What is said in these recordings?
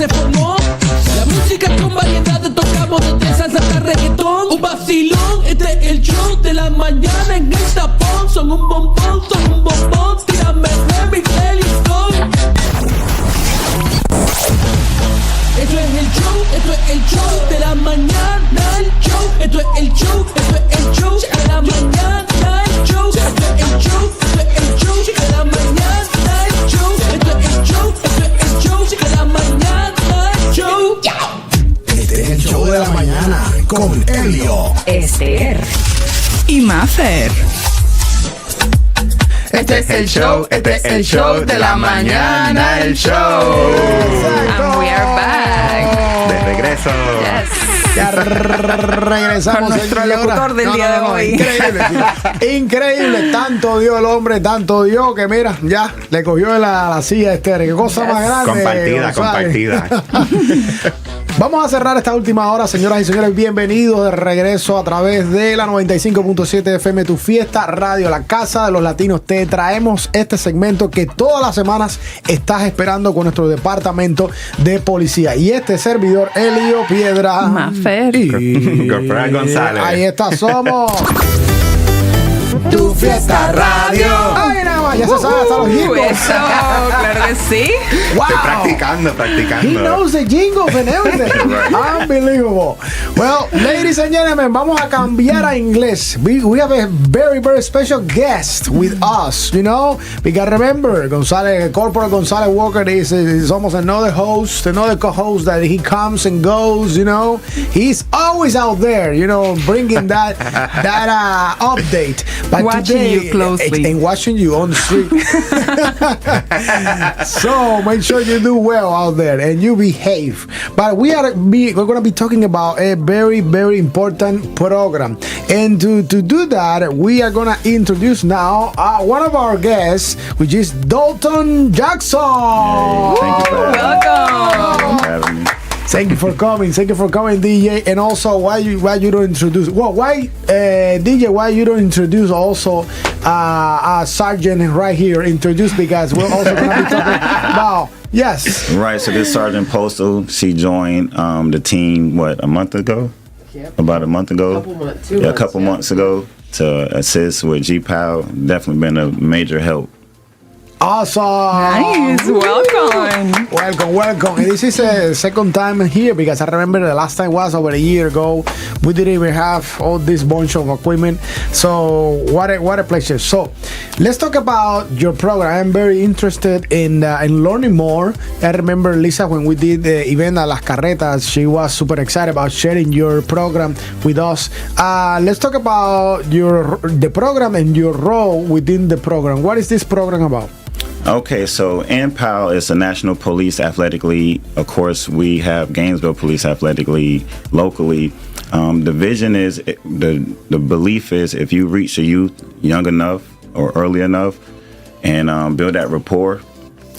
se formó. La música con variedades tocamos desde salsa hasta reggaetón. Un vacilón, este es el show de la mañana en el tapón. Son un bombón, tírame remix, listo. Esto es el show de la mañana, el show. Esto es el show de la mañana, el show. Esto es el show de la mañana, el show. Esto es el show de la mañana, el show. Este es el show de la mañana con Elio, Esther y Mafer. Este es el show de la mañana, el show. And we are back. De regreso. Yes. Ya regresamos. Con nuestro locutor del día de hoy. Increíble, tío. Increíble. Tanto dio el hombre, tanto dio que mira, ya le cogió la silla Esther. Qué cosa más grande. Compartida. Vamos a cerrar esta última hora, señoras y señores. Bienvenidos de regreso a través de la 95.7 FM Tu Fiesta Radio, la casa de los latinos. Te traemos este segmento que todas las semanas estás esperando con nuestro departamento de policía. Y este servidor, Elio Piedra Mafer y González. Ahí está, somos Tu Fiesta Radio. Ay, nada más, ya se sabe hasta los jingles. Eso, claro que sí. Wow. Estoy practicando. He knows the jingles and everything. Unbelievable. Well, ladies and gentlemen, vamos a cambiar a inglés. We have a very, very special guest with us, you know? Because remember, Corporal González Walker is almost another co-host that he comes and goes, you know? He's always out there, you know, bringing that update. But watching today, you closely. And watching you on the street. So make sure you do well out there and you behave. But we're going to be talking about a very, very important program. And to do that, we are going to introduce now one of our guests, which is Dalton Jackson. Thank you for Welcome. Thank you for coming, DJ. And also, why you don't introduce? Well, DJ? Why you don't introduce also a sergeant right here? Introduce, because we're also going to be talking about. Yes. Right. So this Sergeant Postal, she joined the team a month ago? Yep. About a month ago. A couple months ago to assist with GPAL. Definitely been a major help. Awesome. Nice. Welcome. And this is the second time here, because I remember the last time was over a year ago. We didn't even have all this bunch of equipment. So what a pleasure. So let's talk about your program. I'm very interested in learning more. I remember Lisa, when we did the event at Las Carretas, she was super excited about sharing your program with us. Let's talk about the program and your role within the program. What is this program about? Okay, so NPAL is the National Police Athletic League. Of course, we have Gainesville Police Athletic League locally. The vision is, the belief is, if you reach the youth young enough or early enough and build that rapport,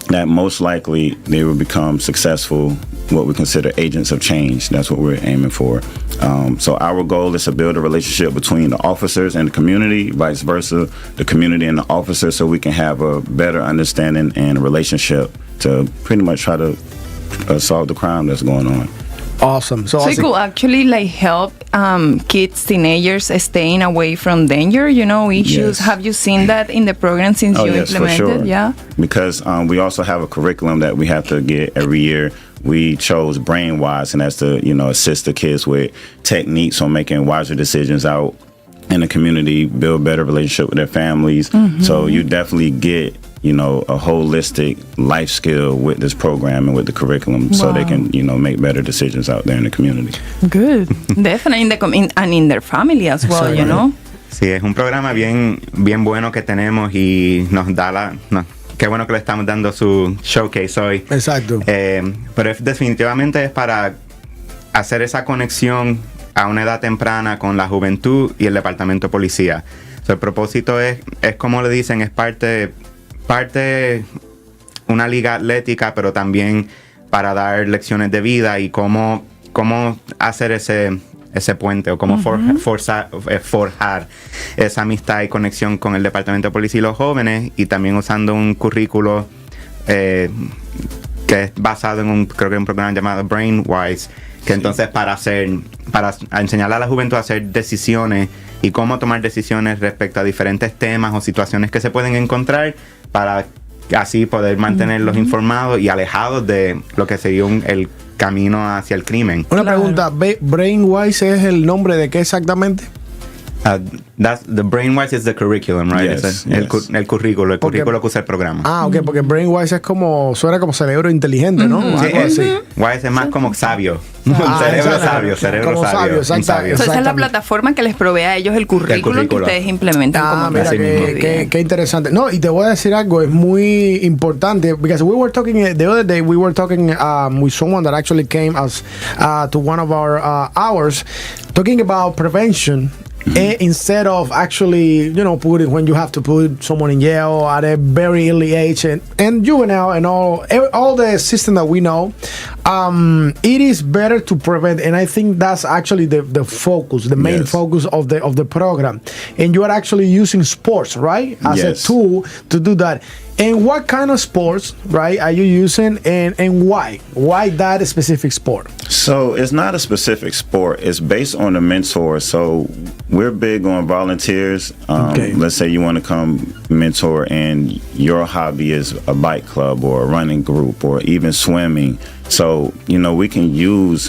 that most likely they will become successful, what we consider agents of change. That's what we're aiming for. So our goal is to build a relationship between the officers and the community, vice versa, the community and the officers, so we can have a better understanding and relationship to pretty much try to solve the crime that's going on. Awesome. So it could actually help kids, teenagers staying away from danger, issues. Yes. Have you seen that in the program since you implemented? For sure. Yeah. Because we also have a curriculum that we have to get every year. We chose Brainwise, and that's to assist the kids with techniques on making wiser decisions out in the community, build better relationship with their families. Mm-hmm. So you definitely get a holistic life skill with this program and with the curriculum. Wow. So they can make better decisions out there in the community. Good. Definitely and in their family as well, Exactly. Sí, es un programa bien bueno que tenemos y nos da qué bueno que le estamos dando su showcase hoy. Exacto. Pero definitivamente es para hacer esa conexión a una edad temprana con la juventud y el departamento de policía. So, el propósito es como le dicen, es parte una liga atlética, pero también para dar lecciones de vida y cómo hacer ese puente o cómo forjar esa amistad y conexión con el departamento de policía y los jóvenes, y también usando un currículo que es basado en creo que un programa llamado Brainwise, que entonces para enseñarle a la juventud a hacer decisiones y cómo tomar decisiones respecto a diferentes temas o situaciones que se pueden encontrar para así poder mantenerlos informados y alejados de lo que sería el camino hacia el crimen. Una pregunta, Brainwise es el nombre de qué exactamente? The Brainwise is the curriculum, right? Yes, El currículo que usa el programa. Ok, porque Brainwise es suena como cerebro inteligente, ¿no? Sí, Algo así. Wise es más como sabio. Cerebro sabio, exacto. Esa es la plataforma que les provee a ellos el currículo que ustedes implementan. Como mira, qué interesante. No, y te voy a decir algo, es muy importante, because we were talking, the other day, we were talking with someone that actually came to one of our hours, talking about prevention. Instead of actually, when you have to put someone in jail at a very early age and juvenile and all the system that we know, it is better to prevent, and I think that's actually the focus, the main focus of the program. And you are actually using sports, right, as a tool to do that. And what kind of sports, right, are you using, and why? Why that specific sport? So it's not a specific sport. It's based on a mentor. So we're big on volunteers. Let's say you want to come mentor and your hobby is a bike club or a running group or even swimming. So, we can use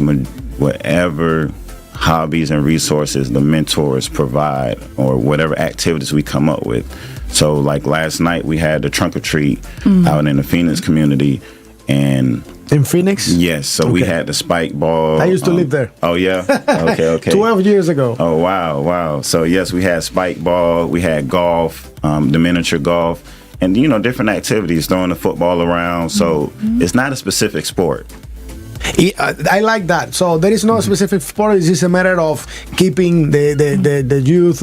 whatever hobbies and resources the mentors provide or whatever activities we come up with. So like last night we had the trunk or treat out in the Phoenix community. And in Phoenix? Yes. So we had the spike ball. I used to live there. Oh, yeah? Okay. 12 years ago. Oh, wow. So, yes, we had spike ball. We had golf, the miniature golf, and, different activities, throwing the football around. So it's not a specific sport. I like that. So there is no specific sport. It's just a matter of keeping the youth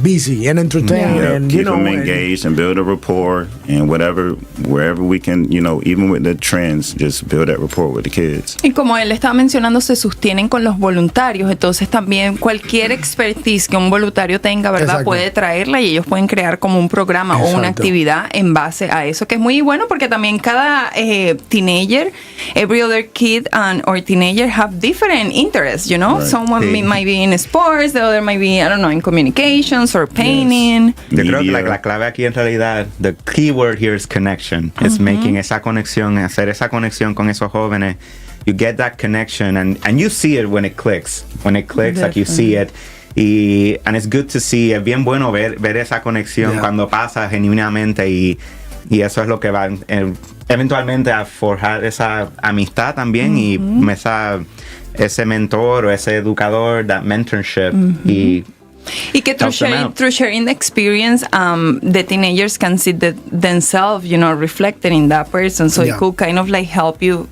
busy and entertained, and keep them engaged and build a rapport, and wherever we can, even with the trends, just build that rapport with the kids. Y como él estaba mencionando, se sostienen con los voluntarios. Entonces también cualquier expertise que un voluntario tenga, ¿verdad? Exacto. Puede traerla y ellos pueden crear como un programa o una actividad en base a eso, que es muy bueno porque también cada teenager, every other kid or teenager have different interests, Right. Someone might be in sports, the other might be, I don't know, in communications or painting. Yo creo que la clave aquí en realidad, the key word here is connection. It's making esa conexión, hacer esa conexión con esos jóvenes. You get that connection and you see it when it clicks. When it clicks, Definitely. like you see it. And it's good to see. Es bien bueno ver esa conexión cuando pasa genuinamente y eso es lo que va eventualmente a forjar esa amistad también y ese mentor o ese educador, that mentorship y que through sharing the experience, the teenagers can see themselves, reflected in that person. So it could kind of help you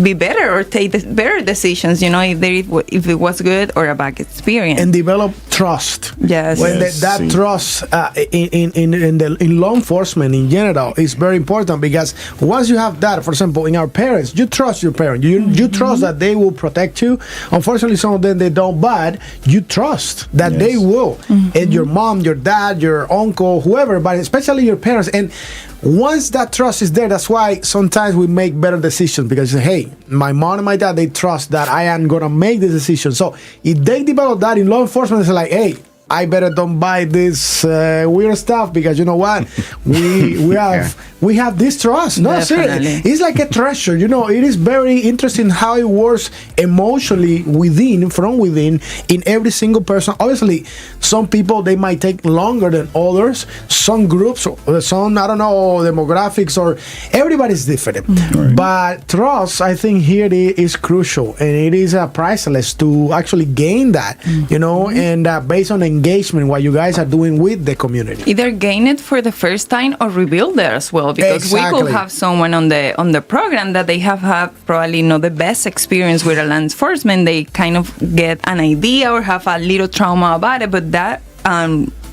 be better or take the better decisions, if it was good or a bad experience. And develop trust. Yes. When that trust in law enforcement in general is very important, because once you have that, for example, in our parents, you trust your parents. You trust that they will protect you. Unfortunately, some of them, they don't, but you trust that they will. And your mom, your dad, your uncle, whoever, but especially your parents. And once that trust is there, that's why sometimes we make better decisions, because hey, my mom and my dad, they trust that I am gonna make the decision. So if they develop that in law enforcement, it's like, hey, I better don't buy this weird stuff, because you know what, we have this trust. No, seriously, it's like a treasure. It is very interesting how it works emotionally from within in every single person. Obviously, some people, they might take longer than others. Some groups, some, I don't know, demographics, or everybody's different. Right. But trust, I think here is crucial, and it is priceless to actually gain that, and based on engagement, what you guys are doing with the community. Either gain it for the first time or rebuild it as well, because we could have someone on the program that they have had probably not the best experience with a law enforcement. They kind of get an idea or have a little trauma about it, but that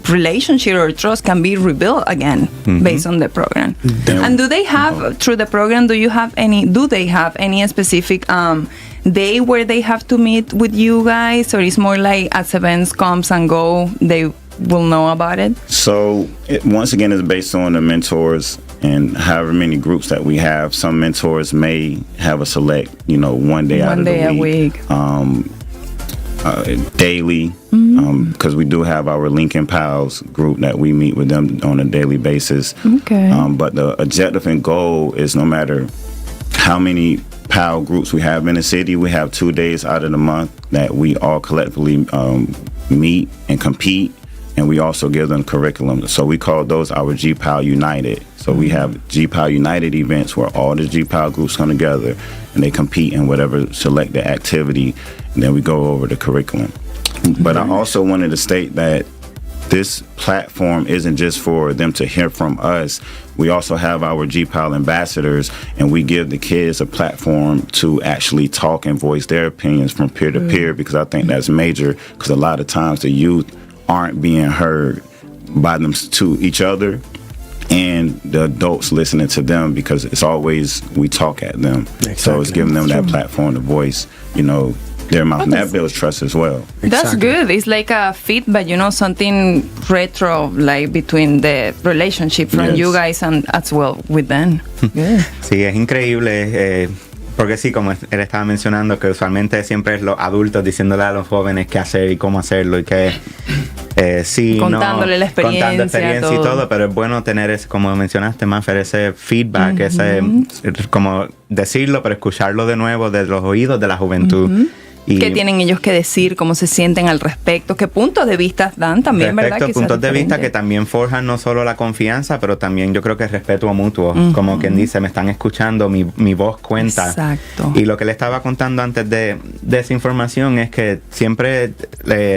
relationship or trust can be rebuilt again based on the program. And do they have, through the program, do they have any specific day where they have to meet with you guys, or it's more like as events comes and go, they will know about it? So once again, it's based on the mentors And however many groups that we have, some mentors may have a select, one day out of the week. Daily, because we do have our Lincoln Pals group that we meet with them on a daily basis. Okay. But the objective and goal is no matter how many PAL groups we have in the city, we have 2 days out of the month that we all collectively meet and compete, and we also give them curriculum. So we call those our G-PAL United. So we have G-PAL United events where all the G-PAL groups come together and they compete in whatever selected activity, and then we go over the curriculum. But I also wanted to state that this platform isn't just for them to hear from us. We also have our G-PAL ambassadors, and we give the kids a platform to actually talk and voice their opinions from peer to peer, because I think that's major, because a lot of times the youth aren't being heard by them to each other and the adults listening to them, because it's always we talk at them. Exactly. So it's giving them that platform to voice, their mouth, and that builds trust as well. That's good. It's like a feedback, something retro, like between the relationship from you guys and as well with them. Yeah. Sí, es increíble. Porque sí, como él estaba mencionando, que usualmente siempre es los adultos diciéndole a los jóvenes qué hacer y cómo hacerlo, y que sí, contándole la experiencia, contando experiencia y todo, pero es bueno tener ese, como mencionaste, Manfer, ese feedback, ese, como decirlo, pero escucharlo de nuevo de los oídos de la juventud. Y ¿qué tienen ellos que decir? ¿Cómo se sienten al respecto? ¿Qué puntos de vista dan también, verdad? Puntos de vista que también forjan no solo la confianza, pero también yo creo que el respeto mutuo. Como quien dice, me están escuchando, mi voz cuenta. Exacto. Y lo que le estaba contando antes de esa información es que siempre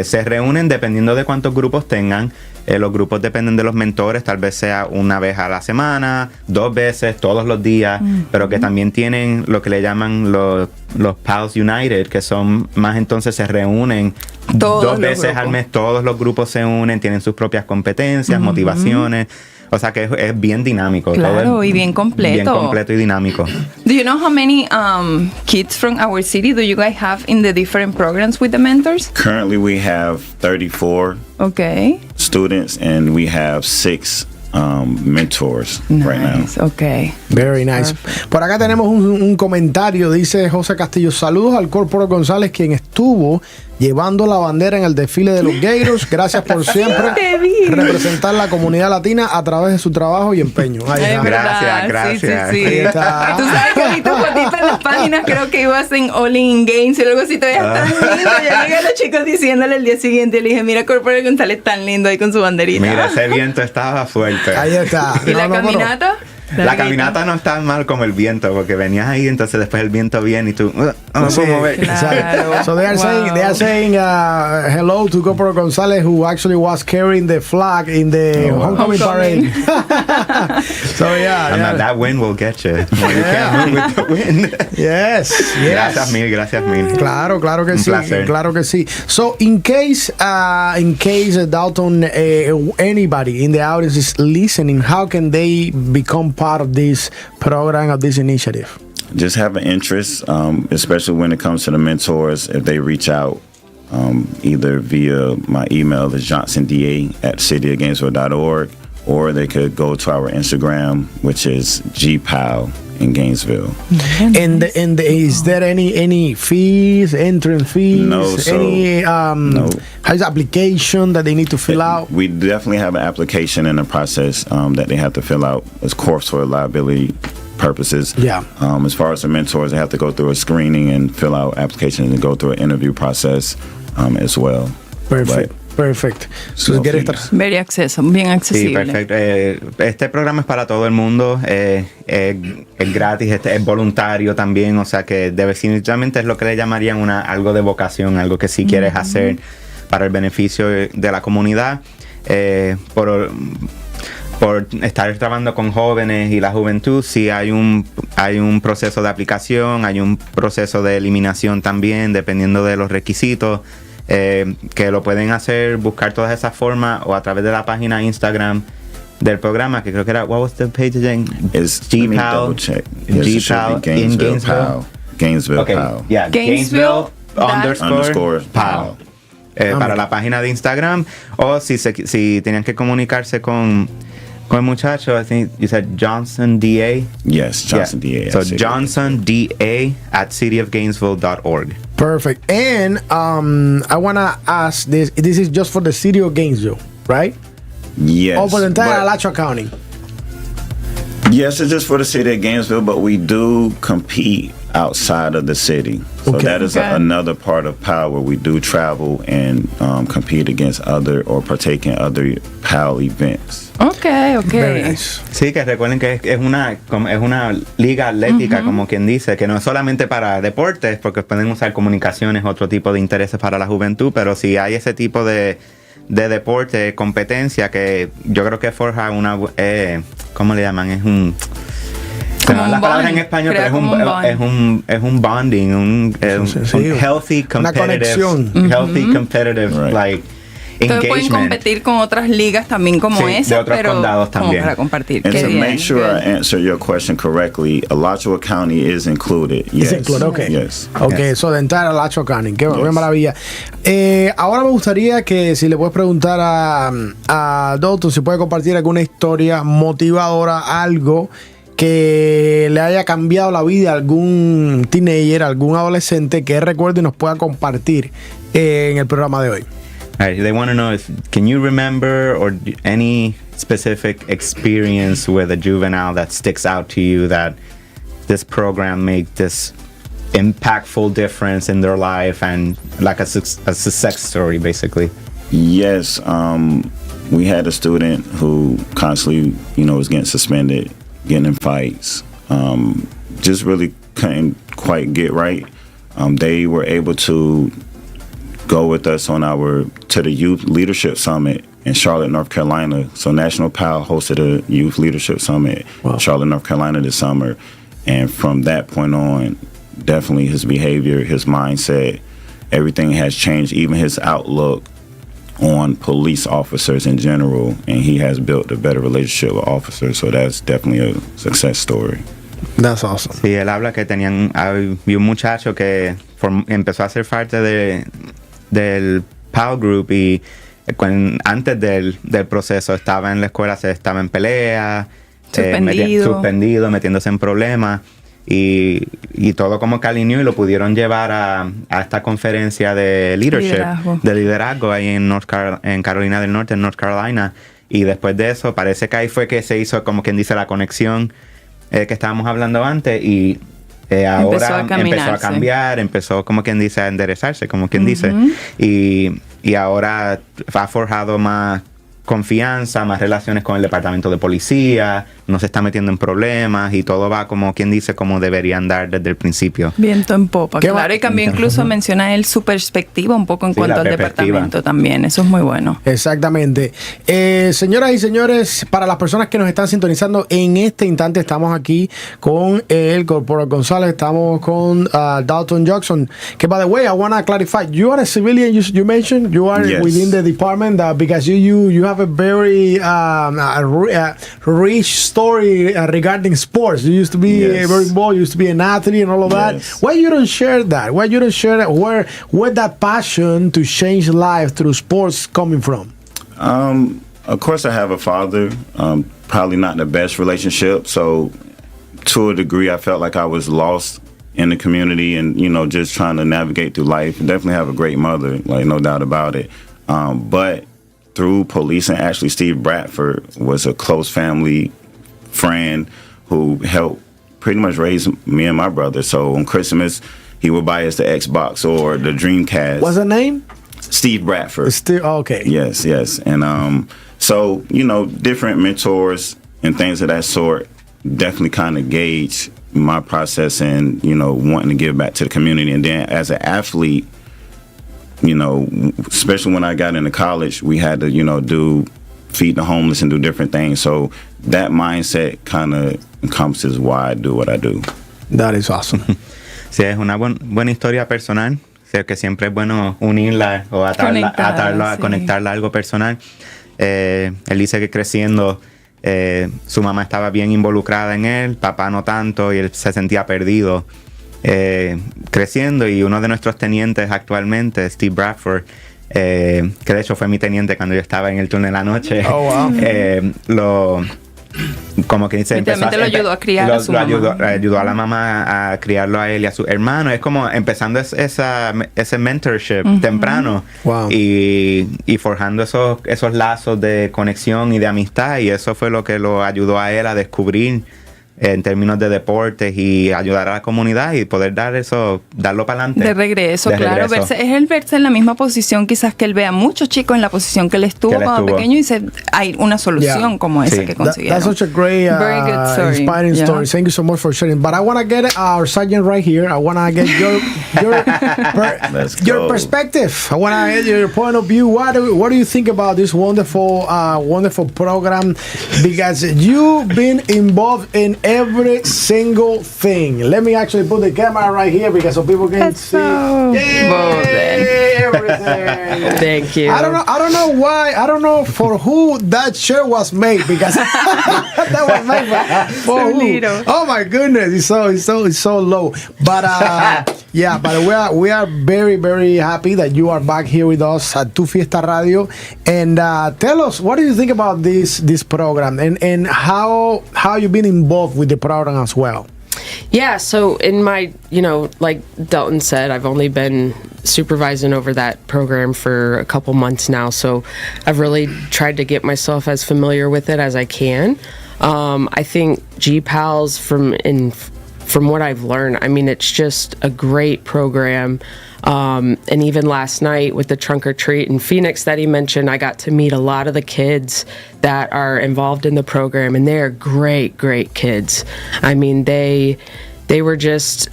se reúnen dependiendo de cuántos grupos tengan. Los grupos dependen de los mentores, tal vez sea una vez a la semana, 2 veces, todos los días, pero que también tienen lo que le llaman los Pals United, que son más, entonces se reúnen todos 2 veces al mes, todos los grupos se unen, tienen sus propias competencias, motivaciones. O sea que es bien dinámico. Claro, todo y bien completo. Bien completo y dinámico. Do you know how many kids from our city do you guys have in the different programs with the mentors? Currently we have 34 students, and we have 6 mentors right now. Okay. Very nice. Perfect. Por acá tenemos un comentario, dice José Castillo: saludos al Corporal González, quien estuvo llevando la bandera en el desfile de los Gairos. Gracias por siempre representar la comunidad latina a través de su trabajo y empeño. Ahí está. Gracias. Sí. Ahí está. Tú sabes que vi tu fotito en las páginas, creo que ibas en All In Games y luego así todavía tan lindo. Yo llegué a los chicos diciéndole el día siguiente, le dije, mira, Corporal González tan lindo ahí con su banderita. Mira, ese viento estaba fuerte. Ahí está. ¿Y la caminata? La caminata no es tan mal como el viento, porque venías ahí, entonces después el viento viene y tú no puedo mover. Claro. So they are saying hello to Corporal González, who actually was carrying the flag in the homecoming parade. So That wind will get you. You can't move with the wind. Yes. Gracias mil. Claro que Un sí. placer. Claro que sí. So in case Dalton, anybody in the audience is listening, how can they become part of this program, of this initiative? Just have an interest, especially when it comes to the mentors. If they reach out, either via my email is johnsonda@cityofgainesville.org, or they could go to our Instagram, which is GPAL in Gainesville. And is there any fees, entrance fees? No. No. How's the application that they need to fill out? We definitely have an application in the process that they have to fill out, of course, for liability purposes. Yeah. As far as the mentors, they have to go through a screening and fill out applications and go through an interview process as well. Perfect. So bien accesible. Sí, perfecto. Este programa es para todo el mundo, es gratis, es voluntario también, o sea que definitivamente es lo que le llamarían algo de vocación, algo que sí quieres hacer para el beneficio de la comunidad, por estar trabajando con jóvenes y la juventud. Sí hay un proceso de aplicación, hay un proceso de eliminación también, dependiendo de los requisitos. Que lo pueden hacer, buscar todas esas formas o a través de la página Instagram del programa, que creo que era, what was the page again? It's GPAL. GPAL in Gainesville. Gainesville okay. PAL. Yeah, Gainesville _ PAL. Para la página de Instagram, o si tenían que comunicarse con Con el muchacho, I think you said Johnson DA? Yes, Johnson DA. So Johnson DA at cityofgainesville.org. Perfect. And I want to ask this. This is just for the city of Gainesville, right? Yes. Or for the entire Alachua County? Yes, it's just for the city of Gainesville, but we do compete outside of the city. So that is another part of PAL, where we do travel and compete against other or partake in other PAL events. Okay. Very nice. Sí, que recuerden que es una liga atlética, como quien dice, que no es solamente para deportes, porque pueden usar comunicaciones, otro tipo de intereses para la juventud, pero si hay ese tipo de deporte, competencia, que yo creo que forja una, ¿cómo le llaman? Es un... Se me van las palabras en español, pero es un bonding, un healthy competitive, una conexión. Healthy competitive, like, Entonces pueden competir con otras ligas también como esa, de otros pero condados también. Para compartir. And to make sure I answer your question correctly, Alachua County is included. Yes. It's included, okay. Yes. Okay, so the entire Alachua County. Qué maravilla. Ahora me gustaría que si le puedes preguntar a Dalton si puede compartir alguna historia motivadora, algo que le haya cambiado la vida a algún teenager, algún adolescente que recuerde y nos pueda compartir en el programa de hoy. All right, they want to know can you remember or any specific experience with a juvenile that sticks out to you that this program made this impactful difference in their life and like a success story, basically? Yes, we had a student who constantly, was getting suspended, getting in fights, just really couldn't quite get right. They were able to go with us to the Youth Leadership Summit in Charlotte, North Carolina. So National PAL hosted a Youth Leadership Summit in Charlotte, North Carolina this summer. And from that point on, definitely his behavior, his mindset, everything has changed, even his outlook on police officers in general. And he has built a better relationship with officers. So that's definitely a success story. That's awesome. Sí, él habla que había un muchacho que empezó a ser parte del PAL Group y antes del proceso estaba en la escuela, estaba en pelea, suspendido, metiéndose en problemas y todo como que alineó y lo pudieron llevar a esta conferencia de liderazgo ahí en Carolina del Norte, en North Carolina, y después de eso parece que ahí fue que se hizo como quien dice la conexión que estábamos hablando antes y ahora empezó a cambiar, empezó como quien dice a enderezarse, como quien dice, y ahora ha forjado más confianza, más relaciones con el departamento de policía, no se está metiendo en problemas y todo va como quien dice como debería andar desde el principio. Viento en popa, claro, y cambió incluso menciona él su perspectiva un poco en cuanto al departamento también, eso es muy bueno. Exactamente. Señoras y señores, para las personas que nos están sintonizando en este instante, estamos aquí con el Corporal González, estamos con Dalton Jackson, que by the way, I want to clarify, you are a civilian, you mentioned, you are within the department because you have a very rich story regarding sports. You used to be very involved, you used to be an athlete and all of that. Why you don't share that? Why you don't share that? Where that passion to change life through sports coming from? Of course, I have a father. Probably not the best relationship. So, to a degree, I felt like I was lost in the community and, just trying to navigate through life. Definitely have a great mother, like no doubt about it. But through police, and actually Steve Bradford was a close family friend who helped pretty much raise me and my brother. So on Christmas, he would buy us the Xbox or the Dreamcast. What's the name? Steve Bradford. Okay. Yes. And so, different mentors and things of that sort definitely kind of gauge my process and, wanting to give back to the community. And then as an athlete, especially when I got into college, we had to, feed the homeless and do different things. So that mindset kind of encompasses why I do what I do. That is awesome. Sí, es una buena historia personal. Sí, que siempre es bueno unirla o conectarla a algo personal. Él dice que creciendo, su mamá estaba bien involucrada en él, papá no tanto, y él se sentía perdido. Creciendo, y uno de nuestros tenientes actualmente, Steve Bradford, que de hecho fue mi teniente cuando yo estaba en el turno de la noche. Oh, wow. Como que dice, lo ayudó a criar a su mamá. Ayudó a la mamá a criarlo a él y a su hermano. Es como empezando ese mentorship temprano. Wow. Y forjando esos lazos de conexión y de amistad. Y eso fue lo que lo ayudó a él a descubrir en términos de deportes y ayudar a la comunidad y poder darlo para adelante. De regreso, claro. Verse en la misma posición, quizás que él vea muchos chicos en la posición que él estuvo cuando pequeño y hay una solución como esa que consiguieron. That's such a great, very good story. Inspiring story. Thank you so much for sharing. But I want to get our sergeant right here. I want to get your perspective. I want to get your point of view. What do you think about this wonderful program? Because you've been involved in every single thing. Let me actually put the camera right here because so people can see everything. Thank you. I don't know why. I don't know for who that shirt was made because that was made for who? Little. Oh my goodness, it's so low. But but we are very, very happy that you are back here with us at Tu Fiesta Radio. And tell us, what do you think about this program and how you've been involved with the program as well? Yeah, so in my, like Dalton said, I've only been supervising over that program for a couple months now, so I've really tried to get myself as familiar with it as I can. I think GPALS, from what I've learned, I mean, it's just a great program. And even last night with the trunk or treat in Phoenix that he mentioned, I got to meet a lot of the kids that are involved in the program, and they're great kids. I mean, they were just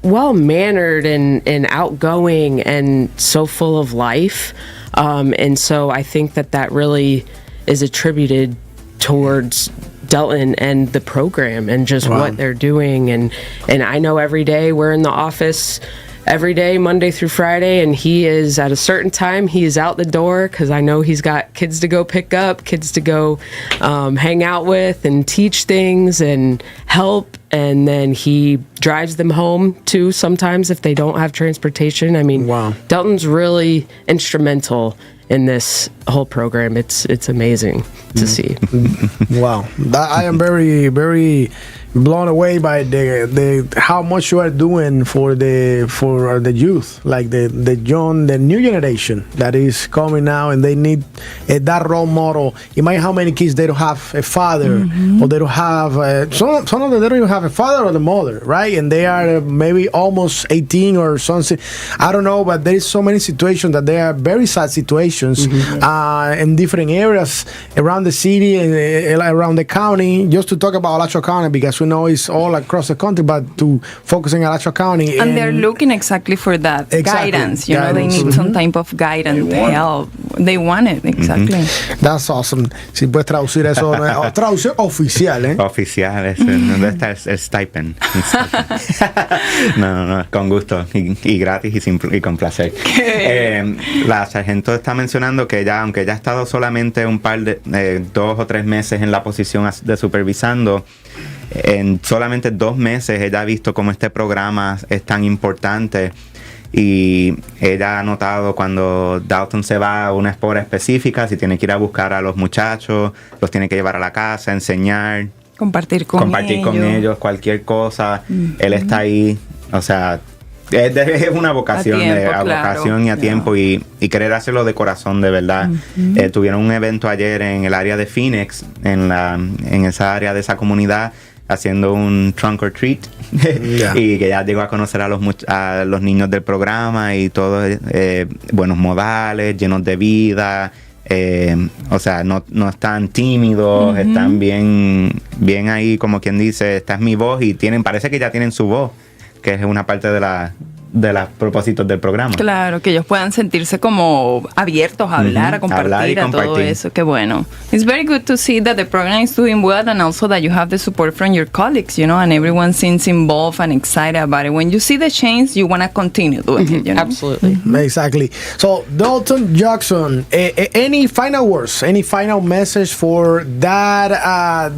well-mannered and outgoing and so full of life. And so I think that really is attributed towards Delton and the program and just what they're doing. And I know every day we're in the office every day, Monday through Friday, and he is at a certain time, he is out the door because I know he's got kids to go pick up, kids to go hang out with and teach things and help. And then he drives them home too sometimes if they don't have transportation. I mean, Delton's really instrumental in this whole program. It's amazing to see. Wow. I am very, very blown away by the how much you are doing for the youth, like the new generation that is coming now, and they need that role model. Imagine how many kids they don't have a father, or they don't have some of them, they don't even have a father or the mother, right? And they are maybe almost 18 or something. I don't know, but there is so many situations that they are very sad situations in different areas around the city and around the county. Just to talk about Alachua County, because we know it's all across the country, but to focusing on Alachua County. And they're looking exactly for that guidance. You know, they need some type of guidance, help. They want it, exactly. That's awesome. Si puedes traducir eso, traducción oficial, ¿eh? Oficial, ¿dónde está el stipend? No, con gusto y gratis y con placer. La sargento está mencionando que ella, aunque ella ha estado solamente un par de 2 o 3 meses en la posición de supervisando, en solamente 2 meses ella ha visto cómo este programa es tan importante, y ella ha notado cuando Dalton se va a una espora específica, si tiene que ir a buscar a los muchachos, los tiene que llevar a la casa, enseñar, compartir con ellos cualquier cosa. Él está ahí, o sea, es una vocación, vocación y a tiempo, y querer hacerlo de corazón, de verdad. Tuvieron un evento ayer en el área de Phoenix, en esa área de esa comunidad, haciendo un trunk or treat, y que ya llegó a conocer a los niños del programa, y todos buenos modales, llenos de vida, o sea, no están tímidos, están bien ahí, como quien dice, esta es mi voz, y parece que ya tienen su voz, que es una parte de los propósitos del programa. Claro, que ellos puedan sentirse como abiertos a hablar, a compartir, a todo eso. Qué bueno. It's very good to see that the program is doing well, and also that you have the support from your colleagues, you know, and everyone seems involved and excited about it. When you see the change, you want to continue doing it, you know? Absolutely. Exactly. So, Dalton Jackson, any final words, any final message for that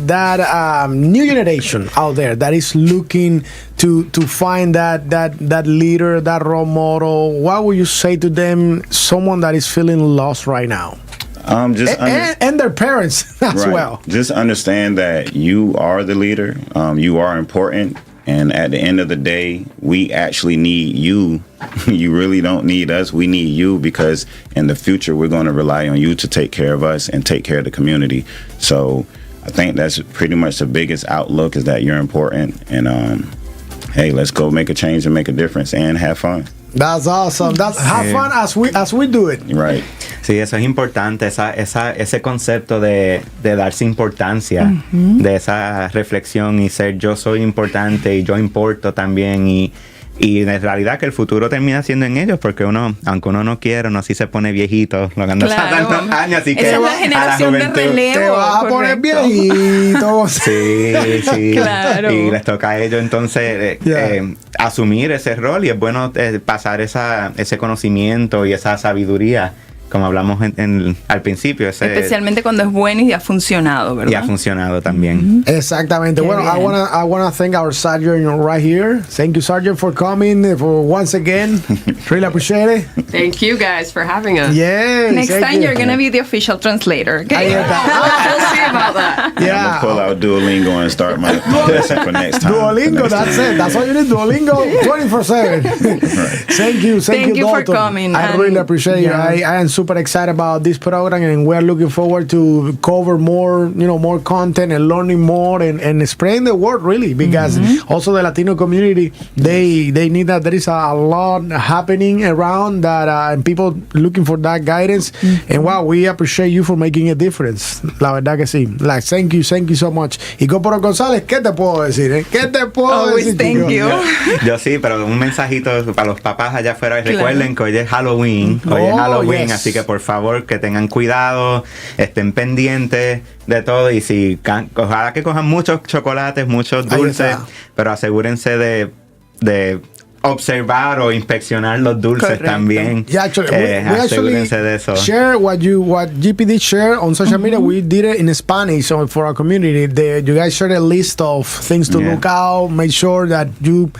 new generation out there that is looking to find that leader, that role model? What would you say to them, someone that is feeling lost right now? And their parents as well. Just understand that you are the leader. You are important. And at the end of the day, we actually need you. You really don't need us. We need you, because in the future, we're going to rely on you to take care of us and take care of the community. So I think that's pretty much the biggest outlook, is that you're important. And hey, let's go make a change and make a difference and have fun. That's awesome. Have fun as we do it. Right. Sí, eso es importante, ese concepto de darse importancia, de esa reflexión y ser yo soy importante y yo importo también, y en realidad que el futuro termina siendo en ellos, porque aunque uno no quiera, uno sí se pone viejito, lo que anda tantos años, así que esa es la generación de relevo. Te vas a poner viejito. Sí. Claro. Y les toca a ellos entonces asumir ese rol, y es bueno pasar ese conocimiento y esa sabiduría, como hablamos al principio. Especialmente cuando es bueno y ha funcionado, ¿verdad? Y ha funcionado también. Exactamente. Bueno, I wanna thank our Sergeant right here. Thank you, Sergeant, for coming for once again. Really appreciate it. Thank you guys for having us. Yeah. Next time you're going to be the official translator, okay? We'll see about that. I'm gonna pull out Duolingo and start my lesson for next time. Duolingo, that's it. That's all you need. Duolingo 24/7. Thank you for coming. I really appreciate it. I am super excited about this program, and we're looking forward to cover more content and learning more and spreading the word, really, because also the Latino community, they need that. There is a lot happening around that, and people looking for that guidance. And wow, we appreciate you for making a difference. La verdad que sí. Like, thank you so much. Y Cóporo González, ¿qué te puedo decir? ¿Qué te puedo decir? Thank you. Yo sí, pero un mensajito para los papás allá afuera. Recuerden que hoy es Halloween. Yes. Así que por favor que tengan cuidado, estén pendientes de todo, y ojalá que cojan muchos chocolates, muchos dulces, pero asegúrense de observar o inspeccionar los dulces también. Yeah, actually, we asegúrense de eso. Share what GP did share on social media. We did it in Spanish, so for our community. You guys shared a list of things to look out. Make sure that you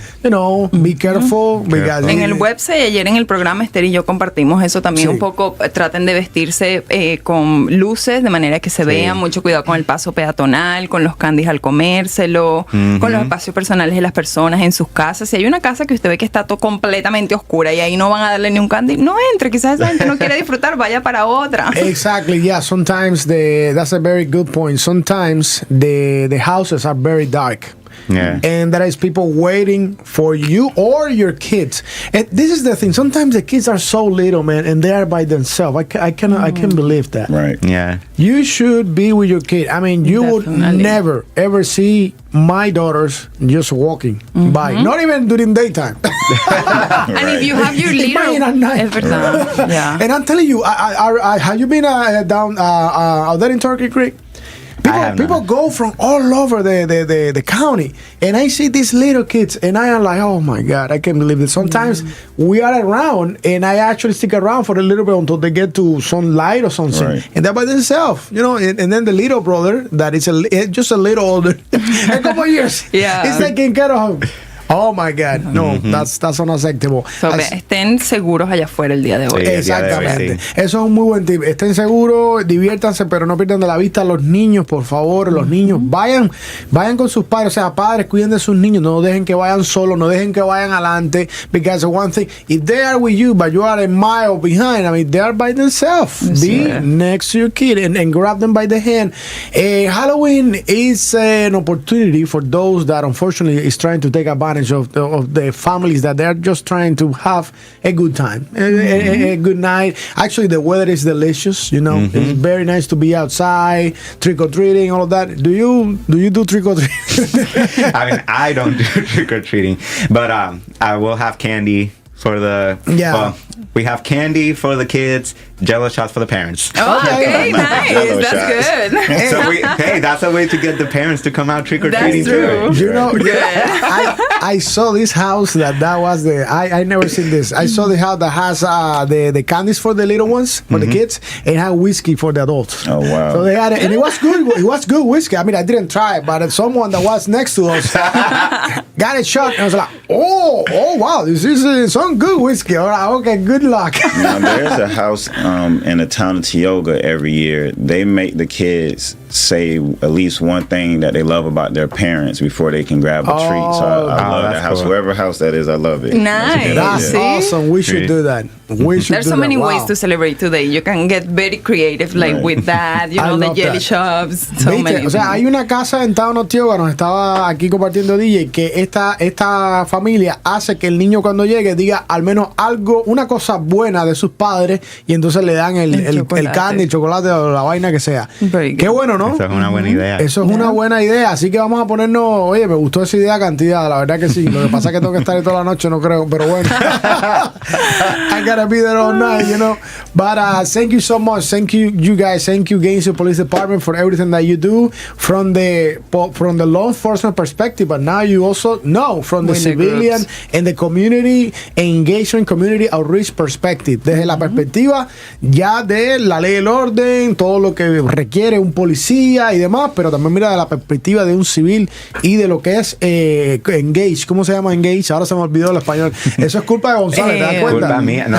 be careful. Because en el website, ayer en el programa, Esther y yo compartimos eso también un poco. Traten de vestirse con luces de manera que se vean. Mucho cuidado con el paso peatonal, con los candies al comérselo, con los espacios personales de las personas en sus casas. Si hay una casa que usted ve que está todo completamente oscura y ahí no van a darle ni un candy, no entre. Quizás esa gente no quiere disfrutar, vaya para otra. Exactly, yeah. Sometimes that's a very good point. Sometimes the houses are very dark. Yeah. And there is people waiting for you or your kids. And this is the thing. Sometimes the kids are so little, man, and they are by themselves. I can't believe that. Right. Yeah. You should be with your kid. I mean, you would never ever see my daughters just walking by, not even during daytime. And if you have your little, every time. Yeah. And I'm telling you, I have you been down out there in Turkey Creek? People go from all over the county, and I see these little kids, and I am like, oh my God, I can't believe it. Sometimes we are around, and I actually stick around for a little bit until they get to some light or something, and they're by themselves, and then the little brother that is just a little older, a couple years, he's taking care of him. Oh my God, no, that's unacceptable. So, estén seguros allá afuera el día de hoy. Exactamente. Eso es un muy buen tip. Estén seguros, diviértanse, pero no pierdan de la vista a los niños, por favor. Los niños vayan con sus padres. O sea, padres, cuiden de sus niños. No dejen que vayan solos, no dejen que vayan adelante. Because one thing, if they are with you, but you are a mile behind, I mean, they are by themselves. Be next to your kid and grab them by the hand. Halloween is an opportunity for those that unfortunately is trying to take advantage of the families that they're just trying to have a good time, a good night. Actually, the weather is delicious. It's very nice to be outside, trick or treating, all of that. Do you do trick or treating? I mean, I don't do trick or treating, but I will have candy for the we have candy for the kids, Jello shots for the parents. Oh, okay, nice. That's good. So that's a way to get the parents to come out trick or treating too. You know, I saw this house that was I never seen this. I saw the house that has the candies for the little ones, for the kids, and had whiskey for the adults. Oh wow! So they had it, and it was good. It was good whiskey. I mean, I didn't try it, but someone that was next to us got a shot, and I was like, oh wow, this is some good whiskey. All right, okay, good luck. Now, there's a house in the town of Tioga every year. They make the kids say at least one thing that they love about their parents before they can grab a treat. So I love that house. Cool. Whoever house that is, I love it. Nice. That's awesome. We should do that. There's so many ways to celebrate today. You can get very creative, like with that, you know, the jelly shops. So many. O sea, hay una casa en town of Tioga, nos estaba aquí compartiendo DJ, que esta familia hace que el niño cuando llegue diga al menos algo, una cosa buena de sus padres, y entonces le dan el candy, el chocolate o la vaina que sea. Qué bueno, ¿no? Eso es una buena idea. Eso es una buena idea. Así que vamos a ponernos, oye, me gustó esa idea cantidad, la verdad que sí. Lo que pasa es que tengo que estar ahí toda la noche, no creo, pero bueno. I gotta be there all night, you know. But thank you so much. Thank you guys. Thank you, Gainesville Police Department, for everything that you do from the law enforcement perspective, but now you also know from the civilian and the community engagement, community outreach perspective. Desde la perspectiva ya de la ley y el orden, todo lo que requiere un policía y demás, pero también mira de la perspectiva de un civil y de lo que es engage. ¿Cómo se llama engage? Ahora se me olvidó el español. Eso es culpa de González, ¿te das cuenta? Culpa mía. No.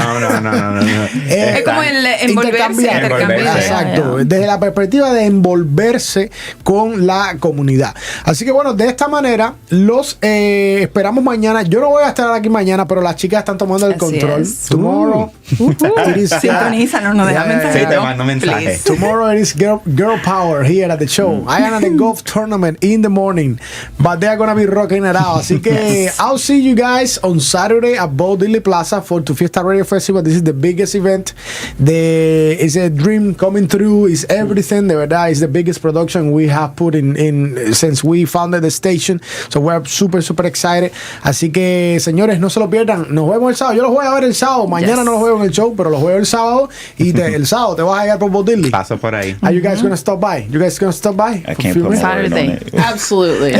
Es como el envolverse. Exacto. Desde la perspectiva de envolverse con la comunidad. Así que bueno, de esta manera los esperamos mañana. Yo no voy a estar aquí mañana, pero las chicas están tomando el control. Tomorrow. Sintonízanos, no deja mensajes. Sí, te mando mensajes. Tomorrow it is girl power here at the show. I am at the golf tournament in the morning, but they are gonna be rocking it out. Así que I'll see you guys on Saturday at Bo Diddley Plaza for Tu Fiesta Radio Festival. This is the biggest event. It's a dream coming true. It's everything. De verdad, it's the biggest production we have put in since we founded the station. So we're super excited. Así que, señores, no se lo pierdan. Nos vemos el sábado. Yo los voy a ver el sábado. Mañana no los veo en el show, pero los veo el sábado. Y el sábado te vas a llegar por Bo Diddley. Paso por ahí. Are you guys gonna stop by? You guys gonna stop by? I can't put Saturday. Absolutely.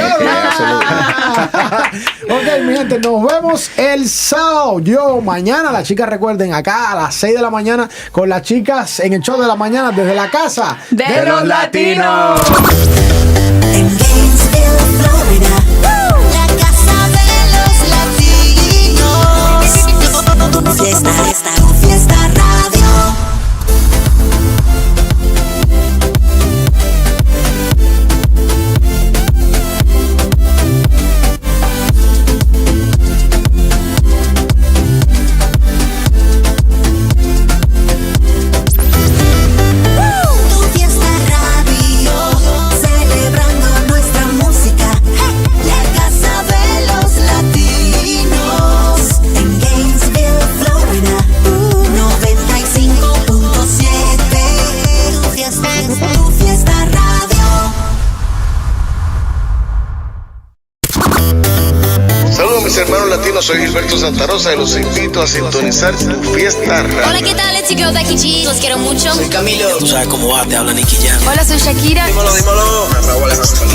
Ok, mi gente, nos vemos el sábado. Mañana, las chicas, recuerden, acá a las 6 de la mañana con las chicas en el show de la mañana desde la casa de los latinos. En Gainesville, Florida, la casa de los latinos. Fiesta Radio. Hermanos latinos, soy Gilberto Santa Rosa y los invito a sintonizar Tu Fiesta Radio. Hola, ¿qué tal? It's your girl Becky G. Los quiero mucho. Soy Camilo. Tú sabes cómo va, te habla Nicky Jam. Hola, soy Shakira. Dímelo.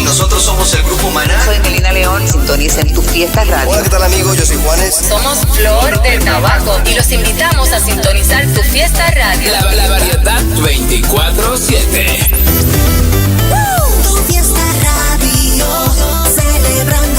Nosotros somos el grupo Manana. Soy Melina León. Sintoniza en Tu Fiesta Radio. Hola, ¿qué tal, amigos? Yo soy Juanes. Somos Flor del Tabaco y los invitamos a sintonizar Tu Fiesta Radio. La variedad 24/7. Tu Fiesta Radio, celebrando